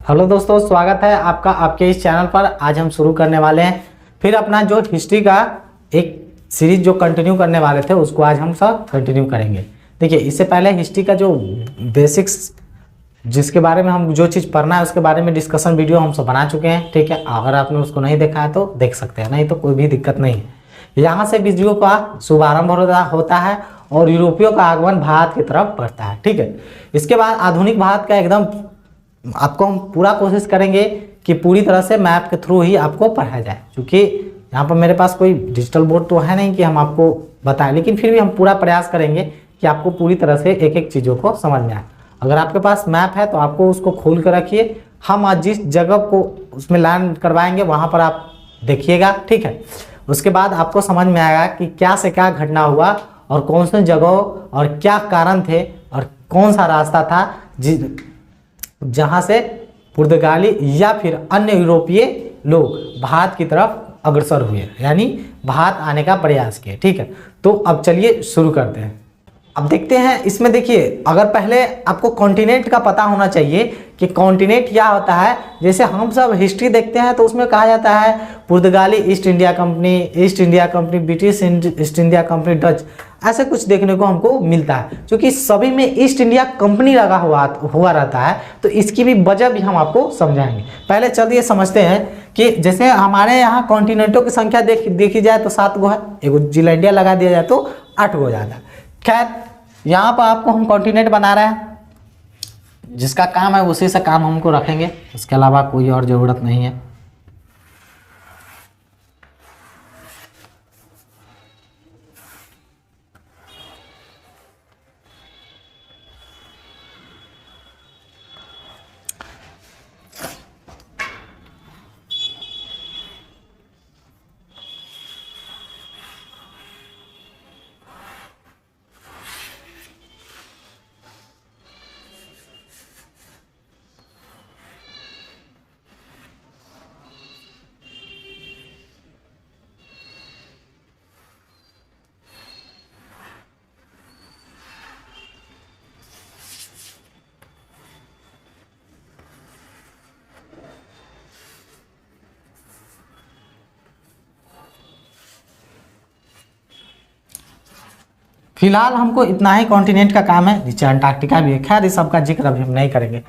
Hello दोस्तों, स्वागत है आपका आपके इस चैनल पर। आज हम शुरू करने वाले हैं फिर अपना जो हिस्ट्री का एक सीरीज जो कंटिन्यू करने वाले थे उसको आज हम सब कंटिन्यू करेंगे। देखिए, इससे पहले हिस्ट्री का जो बेसिक्स जिसके बारे में हम जो चीज़ पढ़ना है उसके बारे में डिस्कशन वीडियो हम सब बना चुके हैं। ठीक है, अगर आपने उसको नहीं देखा है तो देख सकते हैं, नहीं तो कोई भी दिक्कत नहीं है। यहाँ से वीडियो का शुभारंभ होता है और यूरोपियों का आगमन भारत की तरफ बढ़ता है। ठीक है, इसके बाद आधुनिक भारत का एकदम आपको हम पूरा कोशिश करेंगे कि पूरी तरह से मैप के थ्रू ही आपको पढ़ाया जाए। क्योंकि यहाँ पर मेरे पास कोई डिजिटल बोर्ड तो है नहीं कि हम आपको बताएं, लेकिन फिर भी हम पूरा प्रयास करेंगे कि आपको पूरी तरह से एक एक चीज़ों को समझ में आए। अगर आपके पास मैप है तो आपको उसको खोल कर रखिए। हम आज जिस जगह को उसमें लाइन करवाएंगे वहाँ पर आप देखिएगा। ठीक है, उसके बाद आपको समझ में आएगा कि क्या से क्या घटना हुआ और कौन से जगह और क्या कारण थे और कौन सा रास्ता था जहाँ से पुर्तगाली या फिर अन्य यूरोपीय लोग भारत की तरफ अग्रसर हुए, यानी भारत आने का प्रयास किए। ठीक है, तो अब चलिए शुरू करते हैं। अब देखते हैं इसमें। देखिए, अगर पहले आपको कॉन्टिनेंट का पता होना चाहिए कि कॉन्टिनेंट क्या होता है। जैसे हम सब हिस्ट्री देखते हैं तो उसमें कहा जाता है पुर्तगाली east India company, British east India company, Dutch, ऐसे कुछ देखने को हमको मिलता है। क्योंकि सभी में ईस्ट इंडिया कंपनी लगा हुआ रहता है, तो इसकी भी वजह भी हम आपको समझाएंगे। पहले चलिए समझते हैं कि जैसे हमारे यहाँ कॉन्टिनेंटों की संख्या देखी जाए तो 7 गो है, एगो जिला इंडिया लगा दिया जाए तो 8 गो हो जाता है। खैर, यहाँ पर आपको हम कॉन्टिनेंट बना रहे हैं, जिसका काम है उसी से काम हमको रखेंगे, इसके अलावा कोई और ज़रूरत नहीं है। फिलहाल हमको इतना ही कॉन्टिनेंट का काम है, नीचे अंटार्कटिका भी है। खैर, इस सब का जिक्र अभी हम नहीं करेंगे।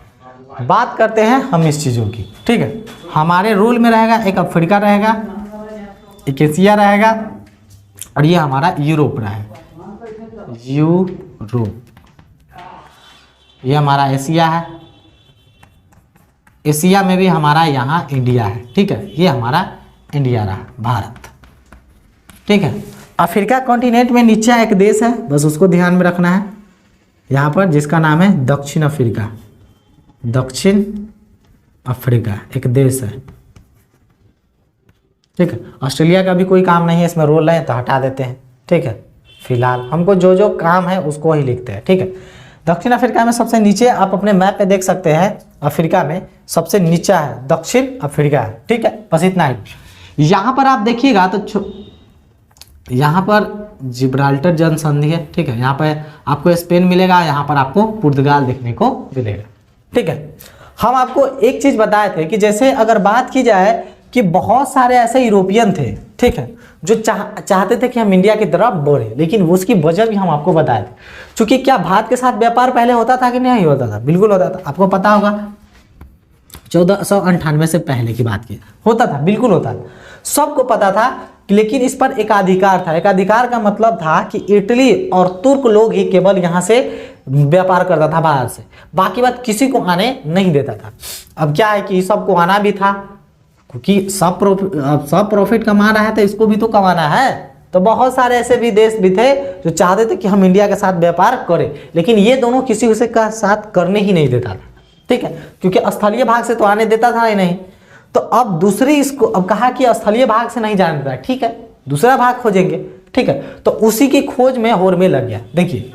बात करते हैं हम इस चीज़ों की। ठीक है, हमारे रूल में रहेगा एक अफ्रीका रहेगा, एक एशिया रहेगा और ये हमारा यूरोप रहेगा। यूरोप ये हमारा एशिया है। एशिया में भी हमारा यहाँ इंडिया है। ठीक है, ये हमारा इंडिया रहा, भारत। ठीक है, अफ्रीका कॉन्टिनेंट में नीचे एक देश है, बस उसको ध्यान में रखना है यहाँ पर, जिसका नाम है दक्षिण अफ्रीका। दक्षिण अफ्रीका एक देश है। ठीक है, ऑस्ट्रेलिया का भी कोई काम नहीं है इसमें, रोल है तो हटा देते हैं। ठीक है, फिलहाल हमको जो जो काम है उसको ही लिखते हैं। ठीक है, दक्षिण अफ्रीका में सबसे नीचे आप अपने मैप पे देख सकते हैं, अफ्रीका में सबसे नीचा है दक्षिण अफ्रीका है। ठीक है, बस इतना ही। यहाँ पर आप देखिएगा तो यहाँ पर जिब्राल्टर जन संधि है। ठीक है, यहाँ पर आपको स्पेन मिलेगा, यहाँ पर आपको पुर्तगाल देखने को मिलेगा। ठीक है, हम आपको एक चीज़ बताए थे कि जैसे अगर बात की जाए कि बहुत सारे ऐसे यूरोपियन थे, ठीक है, जो चाहते थे कि हम इंडिया की तरफ बढ़े, लेकिन उसकी वजह भी हम आपको बताए थे। क्योंकि क्या भारत के साथ व्यापार पहले होता था कि नहीं होता था? बिल्कुल होता था। आपको पता होगा 1498 से पहले की बात की, होता था, बिल्कुल होता था, सबको पता था। लेकिन इस पर एकाधिकार था। एकाधिकार का मतलब था कि इटली और तुर्क लोग ही केवल यहाँ से व्यापार करता था बाहर से, बाकी बात किसी को आने नहीं देता था। अब क्या है कि सबको आना भी था, क्योंकि सब प्रॉफिट कमा रहा है तो इसको भी तो कमाना है। तो बहुत सारे ऐसे भी देश भी थे जो चाहते थे कि हम इंडिया के साथ व्यापार करें, लेकिन ये दोनों किसी से का साथ करने ही नहीं देता था। ठीक है, क्योंकि स्थलीय भाग से तो आने देता था ही नहीं। तो अब दूसरी इसको अब कहा कि स्थलीय भाग से नहीं जाने देता। ठीक है, दूसरा भाग खोजेंगे। ठीक है, तो उसी की खोज में होड़ में लग गया। देखिए,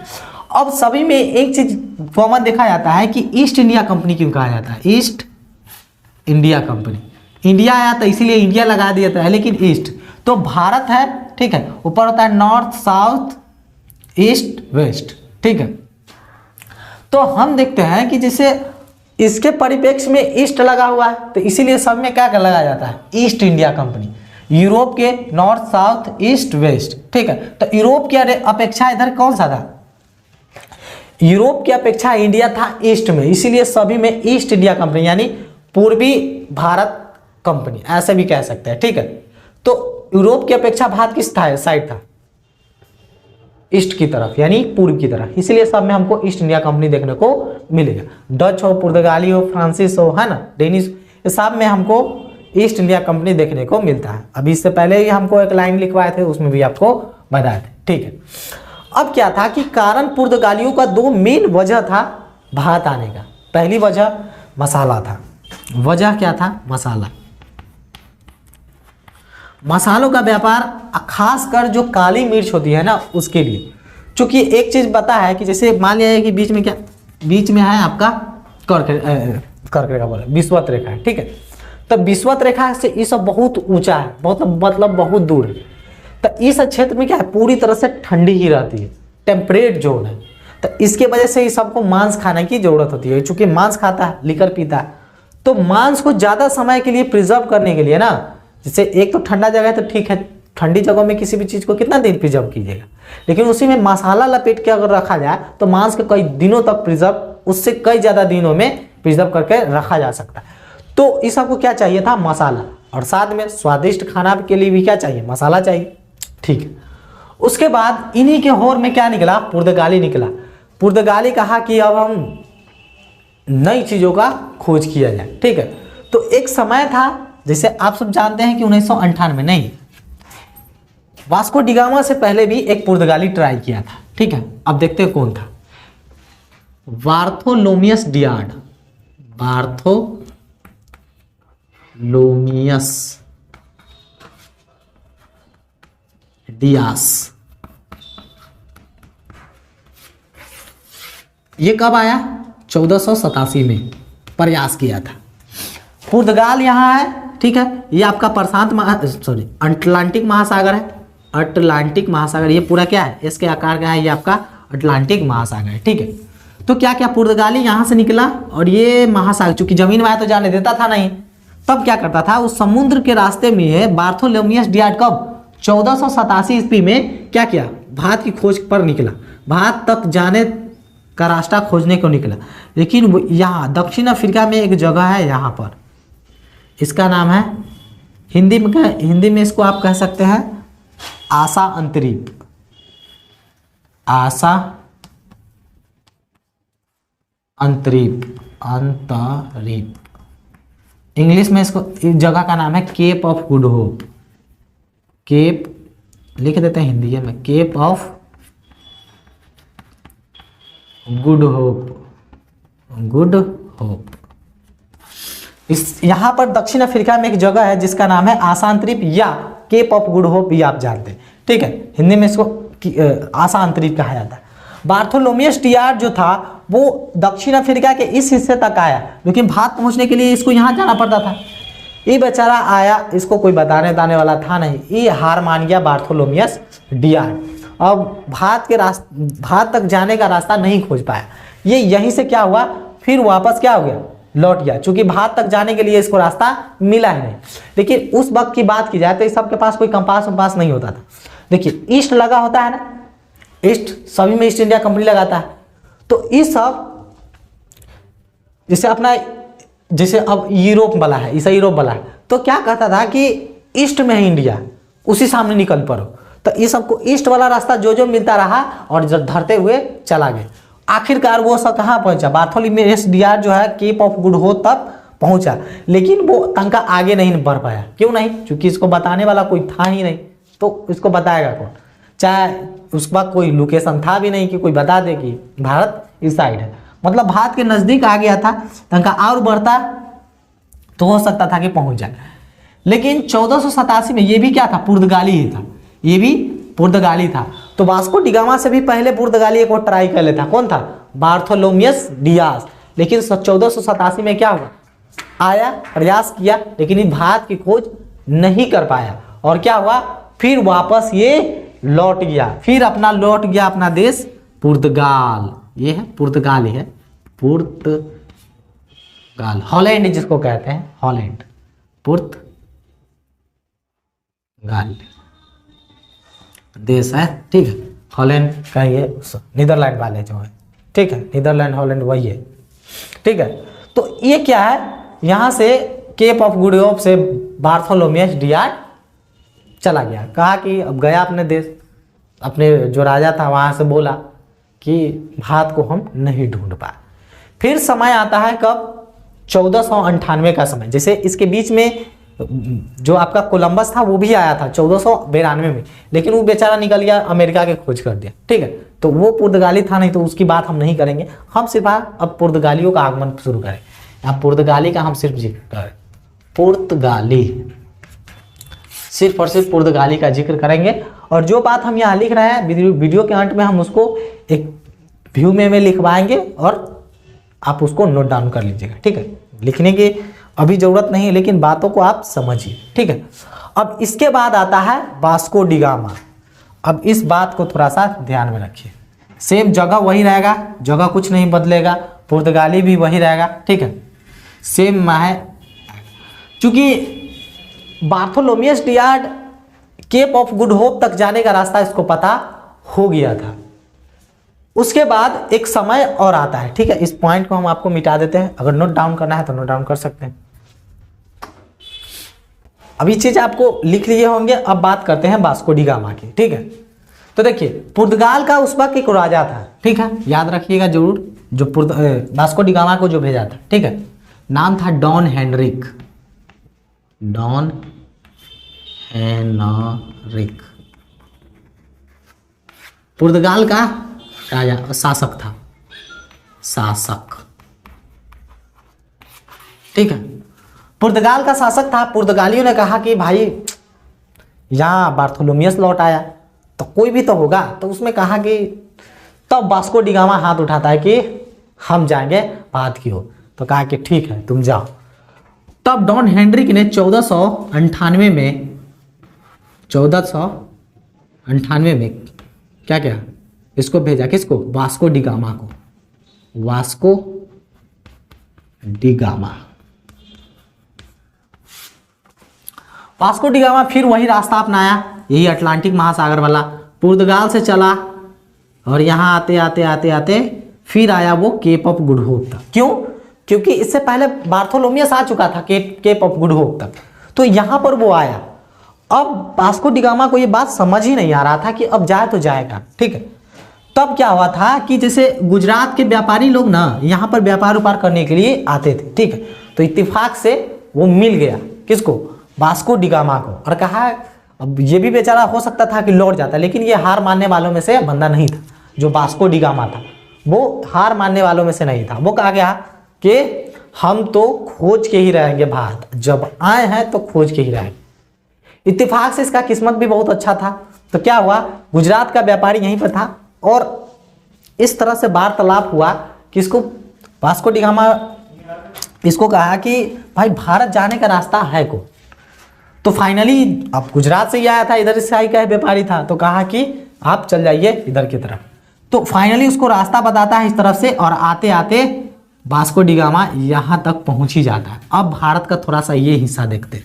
अब सभी में एक चीज कॉमन देखा जाता है कि ईस्ट इंडिया कंपनी क्यों कहा जाता है? ईस्ट इंडिया कंपनी, इंडिया आया तो इसीलिए इंडिया लगा दिया था, लेकिन ईस्ट तो भारत है। ठीक है, ऊपर होता है नॉर्थ, साउथ, ईस्ट, वेस्ट। ठीक है, तो हम देखते हैं कि जैसे इसके परिप्रेक्ष्य में ईस्ट लगा हुआ है, तो इसीलिए सब में क्या लगाया जाता है, ईस्ट इंडिया कंपनी। यूरोप के नॉर्थ, साउथ, ईस्ट, वेस्ट, ठीक है। तो यूरोप की अपेक्षा इधर कौन सा था, यूरोप की अपेक्षा इंडिया था ईस्ट में, इसीलिए सभी में ईस्ट इंडिया कंपनी यानी पूर्वी भारत कंपनी ऐसे भी कह सकते हैं, ठीक है। तो यूरोप की अपेक्षा भारत किस साइड था, ईस्ट की तरफ यानी पूर्व की तरफ, इसलिए सब में हमको ईस्ट इंडिया कंपनी देखने को मिलेगा। डच हो, पुर्तगाली हो, फ्रांसीस हो, है ना, डेनिश, ये सब में हमको ईस्ट इंडिया कंपनी देखने को मिलता है। अभी इससे पहले ही हमको एक लाइन लिखवाए थे, उसमें भी आपको बताए थे, ठीक है। अब क्या था कि कारण पुर्तगालियों का दो मेन वजह था भारत आने का। पहली वजह मसाला था। वजह क्या था, मसाला। मसालों का व्यापार खासकर जो काली मिर्च होती है ना उसके लिए, क्योंकि एक चीज पता है कि जैसे मान लिया है कि बीच में क्या, बीच में है आपका कर्क रेखा बोला, विषुवत रेखा है, ठीक है। तो विषुवत रेखा से ये सब बहुत ऊंचा है, मतलब बहुत दूर है। तो इस क्षेत्र में क्या है, पूरी तरह से ठंडी ही रहती है, टेम्परेट जोन है। तो इसके वजह से ये सबको मांस खाने की जरूरत होती है, चूंकि मांस खाता है, लिकर पीता है, तो मांस को ज्यादा समय के लिए प्रिजर्व करने के लिए ना, जैसे एक तो ठंडा जगह है तो ठीक है, ठंडी जगह में किसी भी चीज को कितना दिन प्रिजर्व कीजिएगा, लेकिन उसी में मसाला लपेट के अगर रखा जाए तो मांस को कई दिनों तक प्रिजर्व, उससे कई ज्यादा दिनों में प्रिजर्व करके रखा जा सकता है। तो इस सबको क्या चाहिए था, मसाला, और साथ में स्वादिष्ट खाना के लिए भी क्या चाहिए, मसाला चाहिए, ठीक है। उसके बाद इन्हीं के होर में क्या निकला, पुर्तगाली निकला। पुर्तगाली कहा कि अब हम नई चीजों का खोज किया जाए, ठीक है। तो एक समय था, जैसे आप सब जानते हैं कि 1998 नहीं, वास्को डिगामा से पहले भी एक पुर्तगाली ट्राई किया था, ठीक है। अब देखते हैं कौन था, बार्थोलोमियस डियाड, बार्थोलोमियस डियास। ये कब आया, 1487 में प्रयास किया था। पुर्तगाल यहाँ है, ठीक है। ये आपका अटलांटिक महासागर है, अटलांटिक महासागर, ये पूरा क्या है, इसके आकार का है, ये आपका अटलांटिक महासागर है, ठीक है। तो क्या क्या पुर्तगाली यहाँ से निकला, और ये महासागर चूंकि जमीन में आया तो जाने देता था नहीं, तब क्या करता था, उस समुद्र के रास्ते में है बार्थोलोमियस डियाड कब 1487 ईस्वी में क्या किया, भारत की खोज पर निकला, भारत तक जाने का रास्ता खोजने को निकला। लेकिन यहाँ दक्षिण अफ्रीका में एक जगह है, यहाँ पर, इसका नाम है, हिंदी में इसको आप कह सकते हैं आशा अंतरीप, आशा अंतरीप, इंग्लिश में इसको, इस जगह का नाम है cape of good hope, cape लिख देते हैं हिंदी में, cape of good hope, good hope. इस यहाँ पर दक्षिण अफ्रीका में एक जगह है जिसका नाम है आशांतरीप या केप ऑफ गुड होप, ये आप जानते हैं, ठीक है। हिंदी में इसको आशांतरीप कहा जाता है। बार्थोलोमियस डियाड जो था वो दक्षिण अफ्रीका के इस हिस्से तक आया, लेकिन भारत पहुंचने के लिए इसको यहाँ जाना पड़ता था। ये बेचारा आया, इसको कोई बताने वाला था नहीं, ये हार मान गया बार्थोलोमियस डियाड। अब भारत तक जाने का रास्ता नहीं खोज पाया, ये यहीं से क्या हुआ, फिर वापस क्या हो गया, लौट गया, क्योंकि भारत तक जाने के लिए इसको रास्ता मिला ही नहीं। लेकिन उस वक्त की बात की जाए तो इस सबके पास कोई कंपास नहीं होता था। देखिए ईस्ट लगा होता है ना, ईस्ट सभी में ईस्ट इंडिया कंपनी लगाता है, तो इस सब जैसे अब यूरोप वाला है, इसे यूरोप वाला है, तो क्या कहता था कि ईस्ट में है इंडिया, उसी सामने निकल पड़ो। तो ये सबको ईस्ट वाला रास्ता जो मिलता रहा और जब धरते हुए चला गया। आखिरकार वो सब कहाँ पहुंचा, बार्थोलोमियस डियाड जो है केप ऑफ गुड होप तक पहुंचा, लेकिन वो तंका आगे नहीं बढ़ पाया। क्यों नहीं, क्योंकि इसको बताने वाला कोई था ही नहीं, तो इसको बताएगा कौन, चाहे उस वक्त कोई लोकेशन था भी नहीं कि कोई बता दे कि भारत इस साइड है। मतलब भारत के नज़दीक आ गया था, तंका और बढ़ता तो हो सकता था कि पहुंच जाए। लेकिन 1487 में ये भी क्या था, पुर्तगाली ही था, ये भी पुर्तगाली था। तो वास्को डिगामा से भी पहले पुर्तगाली एक और ट्राई कर लेता, कौन था, बार्थोलोमियस डियास। लेकिन 1487 में क्या हुआ, आया, प्रयास किया, लेकिन ये भारत की खोज नहीं कर पाया, और क्या हुआ, फिर वापस ये लौट गया, फिर लौट गया अपना देश पुर्तगाल। ये है पुर्तगाल, है पुर्तगाल, पुर्तगाल, हॉलैंड जिसको कहते हैं, हॉलैंड, पुर्तगाल देश है, ठीक है। हॉलैंड का ये नीदरलैंड वाले जो है, ठीक है, नीदरलैंड हॉलैंड वही है, ठीक है। तो ये क्या है, यहाँ से केप ऑफ गुड होप से बार्थोलोमियस डियाड चला गया, कहा कि अब गया अपने देश, अपने जो राजा था वहाँ से बोला कि भारत को हम नहीं ढूंढ पाए। फिर समय आता है कब, 1498 का समय। जैसे इसके बीच में जो आपका कोलंबस था वो भी आया था 1492 में, लेकिन वो बेचारा निकल गया, अमेरिका के खोज कर दिया, ठीक है। तो वो पुर्तगाली था नहीं, तो उसकी बात हम नहीं करेंगे। हम सिर्फ अब पुर्तगालियों का आगमन शुरू करें, यहाँ पुर्तगाली का हम सिर्फ जिक्र करें, पुर्तगाली, सिर्फ और सिर्फ पुर्तगाली का जिक्र करेंगे। और जो बात हम यहाँ लिख रहे हैं वीडियो के अंत में हम उसको एक व्यू में लिखवाएंगे और आप उसको नोट डाउन कर लीजिएगा, ठीक है। लिखने की अभी जरूरत नहीं है, लेकिन बातों को आप समझिए, ठीक है। अब इसके बाद आता है वास्को डी गामा। अब इस बात को थोड़ा सा ध्यान में रखिए, सेम जगह वही रहेगा, जगह कुछ नहीं बदलेगा, पुर्तगाली भी वही रहेगा, ठीक है, सेम है। चूंकि बार्थोलोमियस डियाड केप ऑफ गुड होप तक जाने का रास्ता इसको पता हो गया था। उसके बाद एक समय और आता है, ठीक है। इस पॉइंट को हम आपको मिटा देते हैं, अगर नोट डाउन करना है तो नोट डाउन कर सकते हैं। अभी चीज आपको लिख लिए होंगे। अब बात करते हैं वास्को डी गामा की, ठीक है। तो देखिए पुर्तगाल का उस वक्त एक राजा था, ठीक है, याद रखिएगा जरूर, जो वास्को डी गामा को जो भेजा था, ठीक है, नाम था डॉन हेनरिक, डॉन हेनरिक, पुर्तगाल का राजा, शासक था, शासक, ठीक है, पुर्तगाल का शासक था। पुर्तगालियों ने कहा कि भाई यहाँ बार्थोलोमियस लौट आया तो कोई भी तो होगा, तो उसमें कहा कि तब वास्को डी गामा हाथ उठाता है कि हम जाएंगे भारत की ओर, तो कहा कि ठीक है तुम जाओ। तब डॉन हेनरिक ने 1498 में क्या क्या इसको भेजा, किसको, वास्को डी गामा को, Vasco D gamma. Vasco D gamma फिर वही रास्ता अपनाया, यही अटलांटिक महासागर वाला, पुर्तगाल से चला और यहाँ आते आते आते आते फिर आया वो केप ऑफ गुड होप तक। क्यों, क्योंकि इससे पहले बार्थोलोमियस आ चुका था केप ऑफ गुड होप तक, तो यहाँ पर वो आया। अब वास्को डी गामा को ये बात समझ ही नहीं आ रहा था कि अब जाए तो जाएगा, ठीक है। तब क्या हुआ था कि जैसे गुजरात के व्यापारी लोग ना यहाँ पर व्यापार व्यापार करने के लिए आते थे, ठीक है, तो इत्तेफाक से वो मिल गया, किसको, वास्को डी गामा को, और कहा अब ये भी बेचारा हो सकता था कि लौट जाता, लेकिन ये हार मानने वालों में से बंदा नहीं था। जो वास्को डी गामा था वो हार मानने वालों में से नहीं था। वो कहा गया कि हम तो खोज के ही रहेंगे भारत, जब आए हैं तो खोज के ही रहेंगे। इत्तेफाक से इसका किस्मत भी बहुत अच्छा था। तो क्या हुआ, गुजरात का व्यापारी यहीं पर था और इस तरह से वार्तालाप हुआ कि इसको वास्को डी गामा इसको कहा कि भाई भारत जाने का रास्ता है को। तो फाइनली अब गुजरात से ही आया था, इधर से आई का व्यापारी था, तो कहा कि आप चल जाइए इधर की तरफ। तो फाइनली उसको रास्ता बताता है इस तरफ से, और आते आते वास्को डी गामा यहाँ तक पहुँच ही जाता है। अब भारत का थोड़ा सा ये हिस्सा देखते हैं।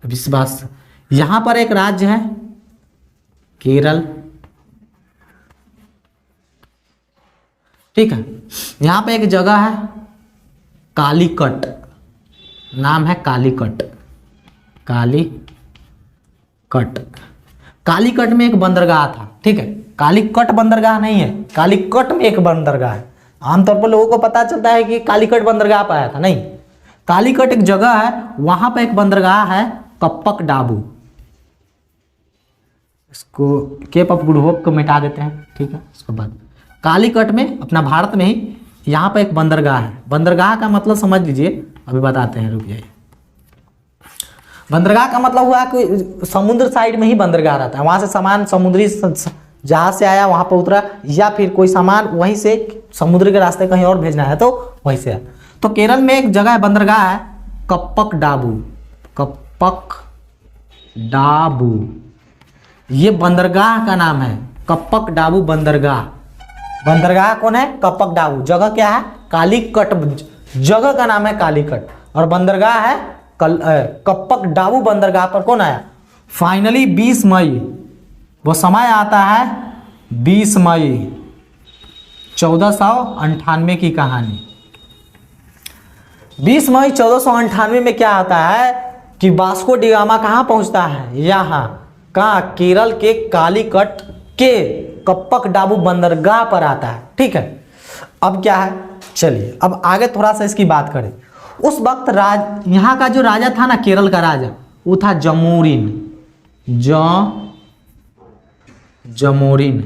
अब इस बात से यहाँ पर एक राज्य है केरल, ठीक है, यहाँ पे एक जगह है कालीकट, नाम है कालीकट, कालीकट। कालीकट में एक बंदरगाह था, ठीक है, कालीकट बंदरगाह नहीं है, कालीकट में एक बंदरगाह है। आमतौर पर लोगों को पता चलता है कि कालीकट बंदरगाह पर आया था, नहीं, कालीकट एक जगह है, वहां पर एक बंदरगाह है कप्पक डाबू। इसको केप ऑफ गुड होप को मिटा देते हैं, ठीक है। उसके बाद कालीकट में अपना भारत में ही यहाँ पर एक बंदरगाह है। बंदरगाह का मतलब समझ लीजिए, अभी बताते हैं, रुकिए। बंदरगाह का मतलब हुआ कि समुद्र साइड में ही बंदरगाह रहता है, वहां से सामान समुद्री जहाज से आया वहां पर उतरा, या फिर कोई सामान वहीं से समुद्र के रास्ते कहीं और भेजना है तो वहीं से। तो केरल में एक जगह है बंदरगाह है कप्पक डाबू, कप्पक डाबू, ये बंदरगाह का नाम है, कप्पक डाबू बंदरगाह। बंदरगाह कौन है, कप्पक डाबू। जगह क्या है, कालीकट जगह का नाम है कालीकट और बंदरगाह है कप्पक डाबू बंदरगाह पर कौन आया? फाइनली 20 मई, वो समय आता है 20 मई 1498 की कहानी। 20 मई 1498 में क्या आता है कि वास्को डी गामा कहाँ पहुँचता है? यहाँ कहाँ? केरल के कालीकट के कप्पक डाबू बंदरगाह पर आता है। ठीक है, अब क्या है, चलिए अब आगे थोड़ा सा इसकी बात करें। उस वक्त यहाँ का जो राजा था ना, केरल का राजा, वो था जमोरिन। जमोरिन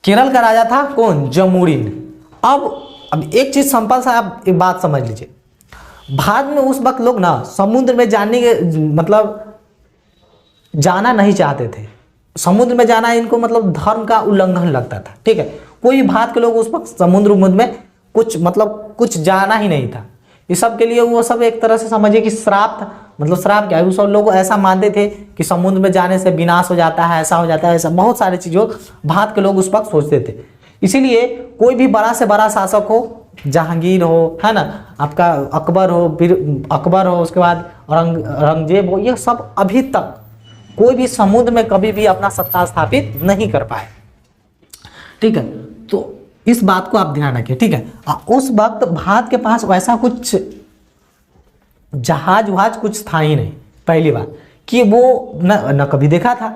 केरल का राजा था कौन? जमोरिन। अब एक चीज सिंपल सा आप एक बात समझ लीजिए, भारत में उस वक्त लोग ना समुद्र में जाने के मतलब जाना नहीं चाहते थे। समुद्र में जाना इनको मतलब धर्म का उल्लंघन लगता था। ठीक है, कोई भी भारत के लोग उस वक्त समुद्र में कुछ जाना ही नहीं था। इस सब के लिए वो सब एक तरह से समझिए कि श्राप था। मतलब श्राप क्या है, वो सब लोग ऐसा मानते थे कि समुद्र में जाने से विनाश हो जाता है, ऐसा हो जाता है, ऐसा बहुत सारे चीज़ों भारत के लोग उस वक्त सोचते थे। इसीलिए कोई भी बड़ा से बड़ा शासक हो, जहांगीर हो, है ना, आपका अकबर हो, उसके बाद औरंगजेब हो, ये सब अभी तक कोई भी समुद्र में कभी भी अपना सत्ता स्थापित नहीं कर पाए। ठीक है, तो इस बात को आप ध्यान रखिए। ठीक है, उस वक्त भारत के पास वैसा कुछ जहाज वहाज कुछ था ही नहीं। पहली बार कि वो न कभी देखा था,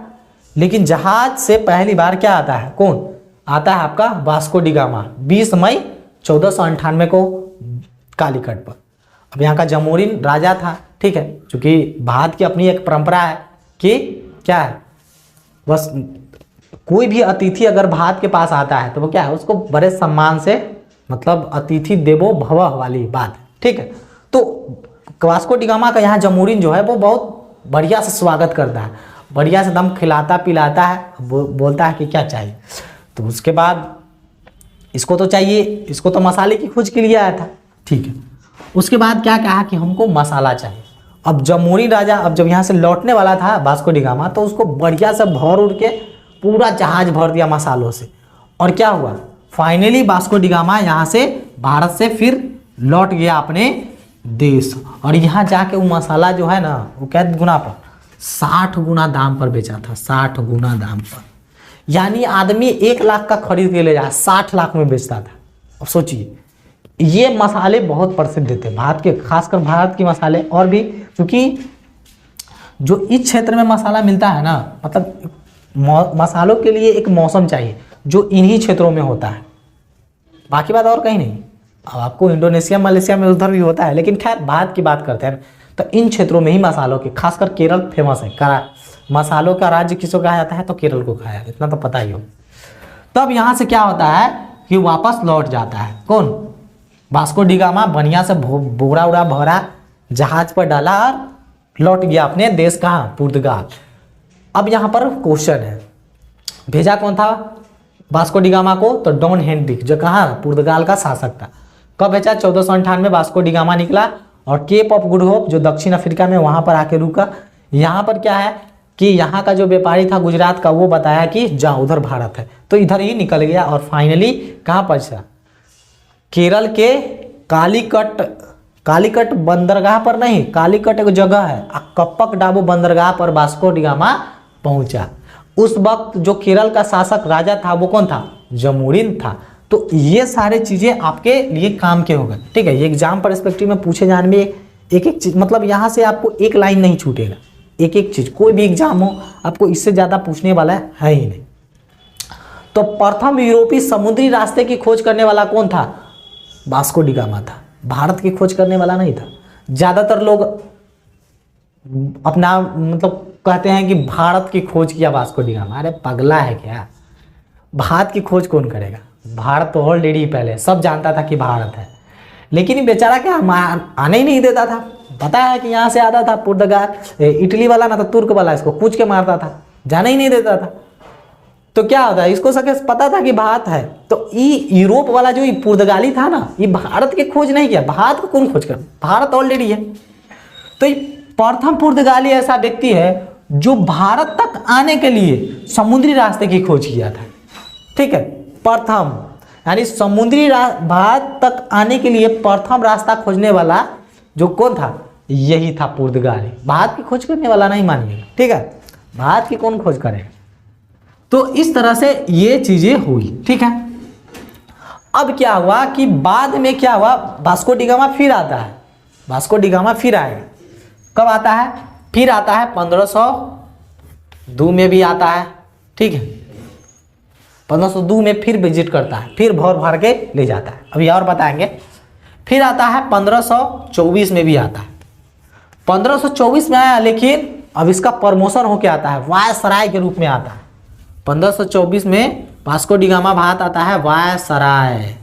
लेकिन जहाज से पहली बार क्या आता है? कौन आता है? आपका वास्को डी गामा 20 मई 1498 को कालीकट पर। अब यहाँ का जमोरिन राजा था। ठीक है, क्योंकि भारत की अपनी एक परंपरा है कि क्या है, बस कोई भी अतिथि अगर भारत के पास आता है तो वो क्या है, उसको बड़े सम्मान से, मतलब अतिथि देवो भव वाली बात है। ठीक है, तो वास्को डी गामा का यहाँ जमोरिन जो है वो बहुत बढ़िया से स्वागत करता है, बढ़िया से दम खिलाता पिलाता है, बोलता है कि क्या चाहिए। तो उसके बाद इसको तो चाहिए, इसको तो मसाले की खोज के लिए आया था। ठीक है, उसके बाद क्या कहा कि हमको मसाला चाहिए। अब जमोरिन राजा अब जब यहाँ से लौटने वाला था वास्को डी गामा, तो उसको बढ़िया से भर उड़ के पूरा जहाज भर दिया मसालों से। और क्या हुआ, फाइनली वास्को डी गामा यहाँ से भारत से फिर लौट गया अपने देश। और यहाँ जाके वो मसाला जो है ना, वो क्या गुना पर 60 गुना दाम पर बेचा था। 60 गुना दाम पर, यानी आदमी 1 लाख का खरीद के ले जाए 60 लाख में बेचता था। अब सोचिए, ये मसाले बहुत प्रसिद्ध थे भारत के, खासकर भारत के मसाले। और भी क्योंकि जो इस क्षेत्र में मसाला मिलता है ना, मतलब मसालों के लिए एक मौसम चाहिए जो इन्हीं क्षेत्रों में होता है, बाकी बात और कहीं नहीं। अब आपको इंडोनेशिया मलेशिया में उधर भी होता है, लेकिन खैर भारत की बात करते हैं तो इन क्षेत्रों में ही मसालों के, खासकर केरल फेमस है। मसालों का राज्य किसको कहा जाता है? तो केरल को कहा जाता है, इतना तो पता ही हो। तब यहाँ से क्या होता है कि वापस लौट जाता है कौन? वास्को डी गामा बढ़िया से बोरा उड़ा भरा जहाज पर डाला और लौट गया अपने देश। कहाँ? पुर्तगाल। अब यहाँ पर क्वेश्चन है, भेजा कौन था वास्को डी गामा को? तो डॉन हेनरिक, जो कहाँ पुर्तगाल का शासक था। कब भेजा? 1498 वास्को डी गामा निकला और केप ऑफ गुड होप जो दक्षिण अफ्रीका में, वहाँ पर आके रुका। यहाँ पर क्या है कि यहाँ का जो व्यापारी था गुजरात का, वो बताया कि जहाँ उधर भारत है, तो इधर ही निकल गया। और फाइनली कहाँ पहुँचा? केरल के कालीकट बंदरगाह पर नहीं, कालीकट एक जगह है, कप्पक डाबू बंदरगाह पर वास्को डी गामा पहुंचा। उस वक्त जो केरल का शासक राजा था वो कौन था? जमोरिन था। तो ये सारे चीजें आपके लिए काम के हो गए। ठीक है, ये एग्जाम परस्पेक्टिव में पूछे जाने में एक एक चीज, मतलब यहाँ से आपको एक लाइन नहीं छूटेगा, एक एक चीज, कोई भी एग्जाम हो आपको इससे ज्यादा पूछने वाला है ही नहीं। तो प्रथम यूरोपीय समुद्री रास्ते की खोज करने वाला कौन था? वास्को डी गामा था, भारत की खोज करने वाला नहीं था। ज्यादातर लोग अपना मतलब कहते हैं कि भारत की खोज किया वास्को डी गामा। अरे पगला है क्या? भारत की खोज कौन करेगा? भारत तो ऑलरेडी पहले सब जानता था कि भारत है, लेकिन ये बेचारा क्या आने ही नहीं देता था। पता है कि यहाँ से आता था पुर्तगाल, इटली वाला ना तो तुर्क वाला, इसको कूच के मारता था, जाने ही नहीं देता था। तो क्या होता है, इसको सके पता था कि भारत है, तो ये यूरोप वाला जो पुर्तगाली था ना, ये भारत की खोज नहीं किया। भारत को कौन खोज कर? भारत ऑलरेडी है। तो ये प्रथम पुर्तगाली ऐसा व्यक्ति है जो भारत तक आने के लिए समुद्री रास्ते की खोज किया था। ठीक है, प्रथम यानी भारत तक आने के लिए प्रथम रास्ता खोजने वाला जो कौन था, यही था पुर्तगाली। भारत की खोज करने वाला नहीं मानिएगा, ठीक है, भारत की कौन खोज करेगा। तो इस तरह से ये चीजें हुई। ठीक है, अब क्या हुआ कि बाद में क्या हुआ, वास्को डी गामा फिर आता है, वास्को डी गामा फिर आएगा। कब आता है, फिर आता है 1502 में भी आता है। ठीक है, 1502 में फिर विजिट करता है, फिर भर भर के ले जाता है, अभी और बताएंगे। फिर आता है 1524 में भी आता है, 1524 में आया, लेकिन अब इसका प्रमोशन होके आता है, वायसराय के रूप में आता है। 1524 में वास्को डी गामा भारत आता है वायसराय,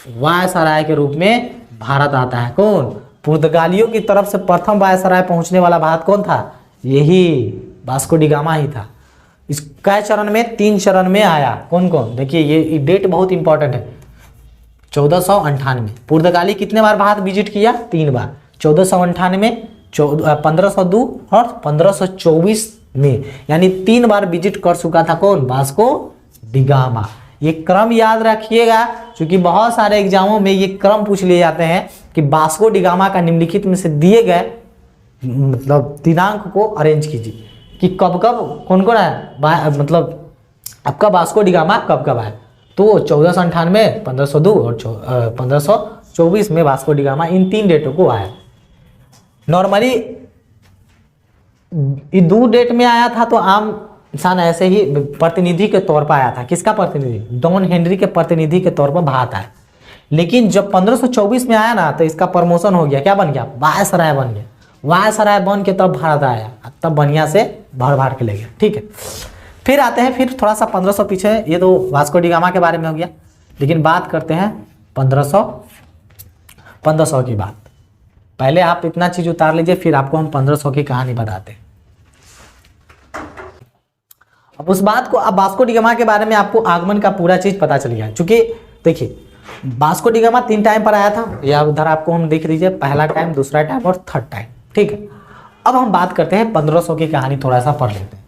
वायसराय के रूप में भारत आता है। कौन, पुर्तगालियों की तरफ से प्रथम वायसराय पहुंचने वाला भारत कौन था, यही वास्को डी गामा ही था। इसका चरण में 3 चरण में आया। कौन कौन, देखिए ये डेट बहुत इंपॉर्टेंट है। 1498 पुर्तगाली कितने बार भारत विजिट किया, 3 बार, 1498, 1502 और 1524 में, यानी 3 बार विजिट कर चुका था। कौन, वास्को डी गामा। ये क्रम याद रखिएगा, क्योंकि बहुत सारे एग्जामों में ये क्रम पूछ लिए जाते हैं कि वास्को डी गामा का निम्नलिखित में से दिए गए मतलब दिनांक को अरेंज कीजिए कि कब कब कौन कौन आया, मतलब आपका वास्को डी गामा कब कब आया। तो 1498, 1502 और 1524 में वास्को डी गामा इन 3 डेटों को आया। नॉर्मली ये 2 डेट में आया था तो आम इंसान ऐसे ही प्रतिनिधि के तौर पर आया था। किसका प्रतिनिधि, डॉन हेनरी के प्रतिनिधि के तौर पर भारत आया। लेकिन जब 1524 में आया ना तो इसका प्रमोशन हो गया, क्या बन गया, वायसराय बन गया। वायसराय बन के तब भारत आया, तब बढ़िया से भर भर के ले गया। ठीक है, फिर आते हैं, फिर थोड़ा सा 1500 पीछे, ये तो वास्को डी गामा के बारे में हो गया। लेकिन बात करते हैं 1500 की बात। पहले आप इतना चीज उतार लीजिए, फिर आपको हम 1500 की कहानी बताते हैं। अब उस बात को, अब वास्को डी गामा के बारे में आपको आगमन का पूरा चीज पता चल गया। चूंकि देखिए वास्को डी गामा 3 टाइम पर आया था, या उधर आपको हम देख लीजिए, पहला टाइम, दूसरा टाइम और 3rd टाइम। ठीक है, अब हम बात करते हैं 1500 की कहानी, थोड़ा सा पढ़ लेते हैं।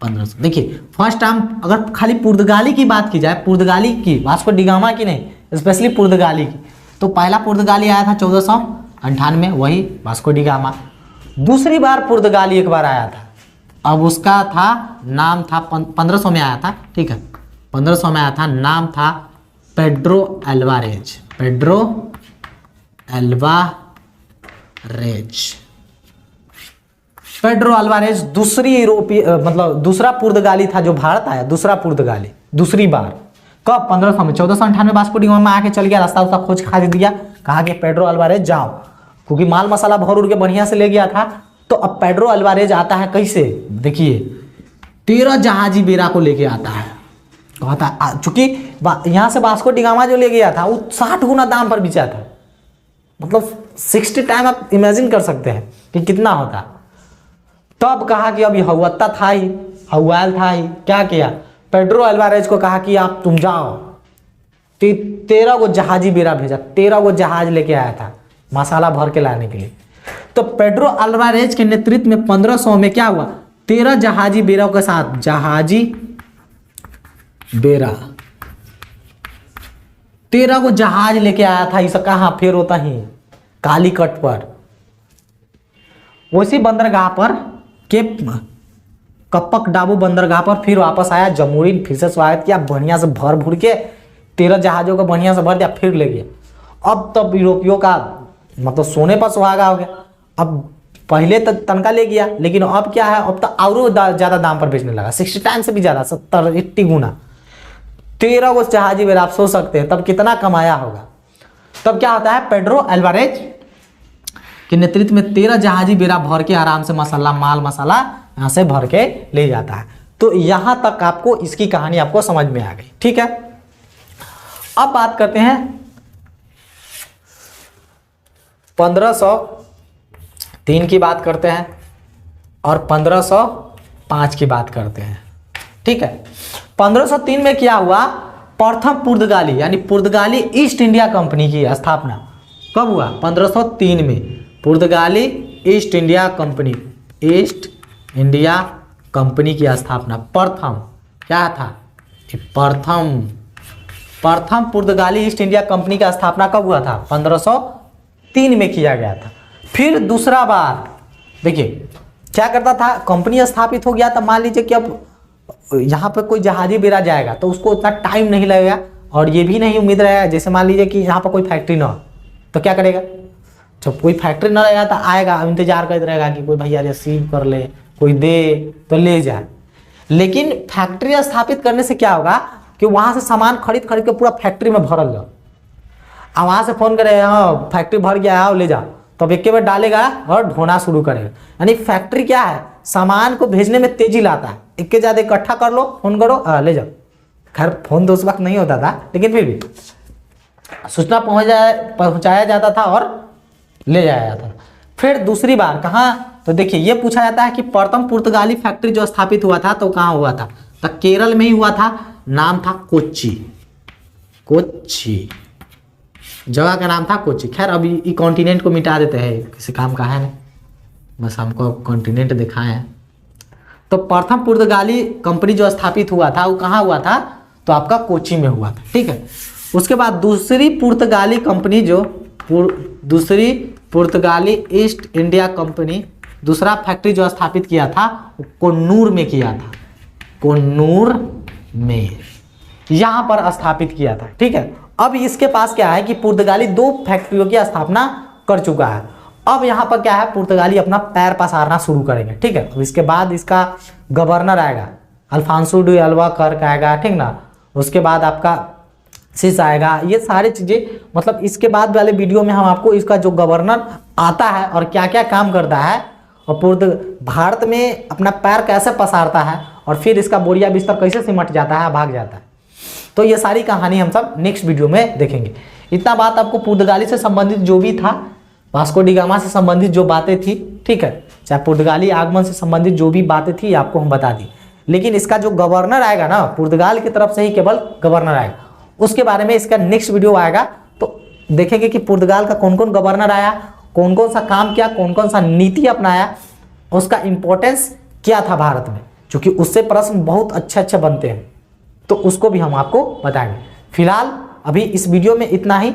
1500 देखिए, फर्स्ट टाइम अगर खाली पुर्तगाली की बात की जाए, पुर्तगाली की, वास्को डी गामा की नहीं, स्पेशली पुर्तगाली की, तो पहला पुर्तगाली आया था 1498 में, वही वास्को डी गामा। दूसरी बार पुर्तगाली एक बार आया था, अब उसका था नाम था 1500 में आया था। ठीक है, 1500 में आया था, नाम था Pedro Alvarez, Pedro Alvarez. Pedro Alvarez दूसरी यूरोपीय मतलब दूसरा पुर्तगाली था जो भारत आया, दूसरा पुर्तगाली दूसरी बार। कब, 1500 में। 1498 वास्को डी गामा में आके चल गया, रास्ता उसका खोज खा दिया, कहा कि पेड्रो अल्वारेज जाओ, क्योंकि माल मसाला भर उड़ के बढ़िया से ले गया था। तो अब पेड्रो अल्वारेज आता है कैसे, देखिए 13 जहाजी बेड़ा को लेके आता है। कहता चूंकि यहाँ से वास्को डी गामा जो ले गया था वो 60 गुना दाम पर बेचा था, मतलब 60 टाइम आप इमेजिन कर सकते हैं कि कितना होता। तब कहा कि अभी हौवत्ता था ही, हवाल था ही, क्या किया, पेड्रो अल्वारेज को कहा कि आप तुम जाओ। 13 गो जहाजी बेड़ा भेजा, 13 गो जहाज लेके आया था मसाला भर के लाने के लिए। तो पेड्रो अल्वारेज के नेतृत्व में 1500 में क्या हुआ, 13 जहाजी बेड़ों के साथ, जहाजी बेड़ा 13 को जहाज लेके आया था। इसे कहा, फिर होता ही कालीकट पर, उसी बंदरगाह पर के कप्पक डाबू बंदरगाह पर फिर वापस आया। जमूरी फिर से स्वागत किया, बढ़िया से भर भूर के 13 जहाजों को बढ़िया से भर दिया, फिर ले गया। अब तब यूरोपियों का मतलब सोने पर सुहागा हो गया। अब पहले तो तनका ले गया, लेकिन अब क्या है, अब तो और ज्यादा दाम पर बेचने लगा, 60 टाइम से भी ज्यादा, 70-80 गुना। 13 को जहाजी बेड़ा, आप सोच सकते हैं तब कितना कमाया होगा। तब क्या होता है, पेड्रो अल्वारेज के नेतृत्व में 13 जहाजी बेड़ा भर के आराम से माल मसाला यहाँ से भर के ले जाता है। तो यहां तक आपको इसकी कहानी आपको समझ में आ गई। ठीक है, अब बात करते हैं 1503 की बात करते हैं और 1505 की बात करते हैं। ठीक है, 1503 में क्या हुआ, प्रथम पुर्तगाली यानी पुर्तगाली ईस्ट इंडिया कंपनी की स्थापना कब हुआ, 1503 में। पुर्तगाली east India company, east India company की स्थापना प्रथम क्या था, प्रथम पुर्तगाली ईस्ट इंडिया कंपनी की स्थापना कब हुआ था, 1503 में किया गया था। फिर दूसरा बार देखिए क्या करता था, कंपनी स्थापित हो गया तो मान लीजिए कि अब यहाँ पे कोई जहाजी बेरा जाएगा तो उसको उतना टाइम नहीं लगेगा, और ये भी नहीं उम्मीद रहेगा, जैसे मान लीजिए कि यहाँ पर कोई फैक्ट्री ना हो तो क्या करेगा, जब कोई फैक्ट्री ना रहेगा तो आएगा, इंतजार करते रहेगा कि कोई भैया रिसीव कर ले, कोई दे तो ले जाए। लेकिन फैक्ट्री स्थापित करने से क्या होगा कि वहाँ से सामान खरीद के पूरा फैक्ट्री में भरल जाओ, अब वहाँ से फोन करे हाँ फैक्ट्री भर गया है ले जाओ, तो अब एक बार डालेगा और ढोना शुरू करेगा। यानी फैक्ट्री क्या है, सामान को भेजने में तेजी लाता है, एक के ज़्यादा इकट्ठा कर लो, फोन करो ले जाओ। खैर फोन तो उस वक्त नहीं होता था, लेकिन फिर भी सूचना पहुँचाया जाता था और ले जाया जाता था। फिर दूसरी बार कहाँ, तो देखिए ये पूछा जाता है कि प्रथम पुर्तगाली फैक्ट्री जो स्थापित हुआ था तो कहाँ हुआ था, तो केरल में ही हुआ था, नाम था कोच्चि, कोच्चि जगह का नाम था कोच्चि। खैर अभी ये कॉन्टिनेंट को मिटा देते हैं, किसी काम का है नहीं, बस हमको कॉन्टिनेंट दिखाए हैं। तो प्रथम पुर्तगाली कंपनी जो स्थापित हुआ था वो कहाँ हुआ था, तो आपका कोच्चि में हुआ था, ठीक है। उसके बाद दूसरी पुर्तगाली कंपनी जो दूसरी पुर्तगाली ईस्ट इंडिया कंपनी दूसरा फैक्ट्री जो स्थापित किया था कोन्नूर में किया था, कोन्नूर में यहाँ पर स्थापित किया था, ठीक है। अब इसके पास क्या है कि पुर्तगाली 2 फैक्ट्रियों की स्थापना कर चुका है। अब यहाँ पर क्या है, पुर्तगाली अपना पैर पसारना शुरू करेंगे, ठीक है। अब इसके बाद इसका गवर्नर आएगा, अल्फांसो डी अल्बुकर्क आएगा, ठीक ना। उसके बाद आपका सिस आएगा, ये सारी चीज़ें मतलब इसके बाद वाले वीडियो में हम आपको इसका जो गवर्नर आता है और क्या क्या काम करता है और भारत में अपना पैर कैसे पसारता है और फिर इसका बोरिया बिस्तर कैसे सिमट जाता है, भाग जाता है, तो ये सारी कहानी हम सब नेक्स्ट वीडियो में देखेंगे। इतना बात आपको पुर्तगाली से संबंधित जो भी था, वास्को डी गामा से संबंधित जो बातें थी, ठीक है, चाहे पुर्तगाली आगमन से संबंधित जो भी बातें थी आपको हम बता दी। लेकिन इसका जो गवर्नर आएगा ना, पुर्तगाल की तरफ से ही केवल गवर्नर आएगा, उसके बारे में इसका नेक्स्ट वीडियो आएगा, तो देखेंगे कि पुर्तगाल का कौन कौन गवर्नर आया, कौन कौन सा काम किया, कौन कौन सा नीति अपनाया, उसका इंपॉर्टेंस क्या था भारत में, क्योंकि उससे प्रश्न बहुत अच्छे बनते हैं, तो उसको भी हम आपको बताएंगे। फिलहाल अभी इस वीडियो में इतना ही।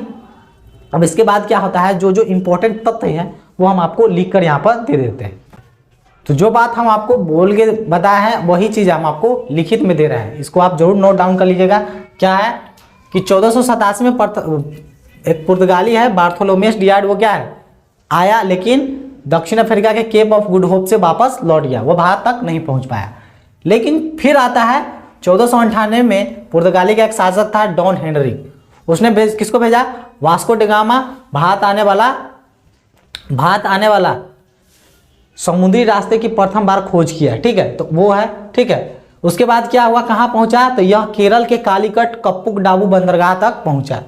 अब इसके बाद क्या होता है, जो जो इंपॉर्टेंट तथ्य हैं वो हम आपको लिख कर यहाँ पर दे देते हैं। तो जो बात हम आपको बोल के बताए हैं वही चीज़ हम आपको लिखित में दे रहे हैं, इसको आप जरूर नोट डाउन कर लीजिएगा। क्या है कि 1487 में एक पुर्तगाली है बार्थोलोमेस डियाड, वो क्या है आया, लेकिन दक्षिण अफ्रीका के केप ऑफ गुड होप से वापस लौट गया, वो भारत तक नहीं पहुंच पाया। लेकिन फिर आता है 1498 में पुर्तगाली का एक शासक था डॉन हेनरिक, उसने किसको भेजा, वास्को डी गामा, भारत आने वाला समुद्री रास्ते की प्रथम बार खोज किया, ठीक है, तो वो है, ठीक है। उसके बाद क्या हुआ, कहाँ पहुंचा, तो यह केरल के कालीकट कप्पुक डाबू बंदरगाह तक पहुंचा।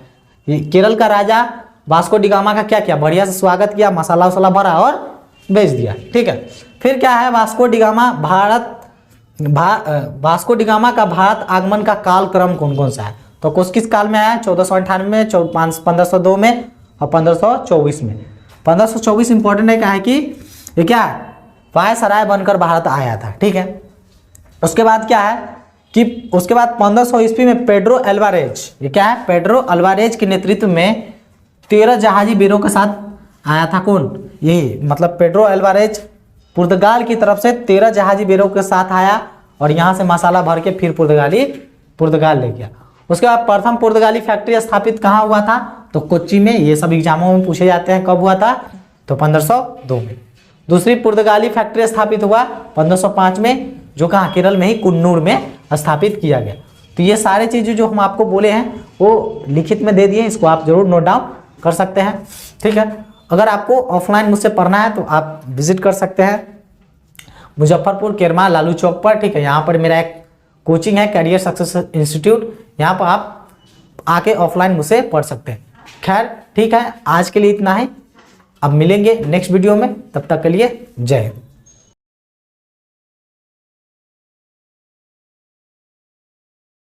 ये केरल का राजा वास्को डी गामा का क्या किया, बढ़िया से स्वागत किया, मसाला वसाला भरा और बेच दिया, ठीक है। फिर क्या है, वास्को डी गामा का भारत आगमन का काल क्रम कौन कौन सा है, तो किस काल में आया, 1498 में, 1502 में और 1524 में। 1524 इंपॉर्टेंट है, क्या है कि ये क्या है, वायसराय बनकर भारत आया था, ठीक है। उसके बाद क्या है कि उसके बाद 1500 ईस्वी में पेड्रो अल्वारेज, ये क्या है, पेड्रो अल्वारेज के नेतृत्व में 13 जहाजी बेरों के साथ आया था, कौन, यही मतलब पेड्रो अल्वारेज पुर्तगाल की तरफ से 13 जहाजी बेरों के साथ आया और यहाँ से मसाला भर के फिर पुर्तगाल ले गया। उसके बाद प्रथम पुर्तगाली फैक्ट्री स्थापित कहाँ हुआ था, तो कोच्चि में, ये सब एग्जामों में पूछे जाते हैं, कब हुआ था, तो 1502 में। दूसरी पुर्तगाली फैक्ट्री स्थापित हुआ 1505 में, जो कहाँ, केरल में ही कुन्नूर में स्थापित किया गया। तो ये सारे चीज़ें जो हम आपको बोले हैं वो लिखित में दे दिए, इसको आप जरूर नोट डाउन कर सकते हैं, ठीक है। अगर आपको ऑफलाइन मुझसे पढ़ना है तो आप विजिट कर सकते हैं मुजफ्फरपुर केरमा लालू चौक पर, ठीक है। यहाँ पर मेरा एक कोचिंग है कैरियर सक्सेस इंस्टीट्यूट, यहाँ पर आप आके ऑफलाइन मुझसे पढ़ सकते हैं। खैर ठीक है, आज के लिए इतना ही, अब मिलेंगे नेक्स्ट वीडियो में, तब तक के लिए जय हिंद।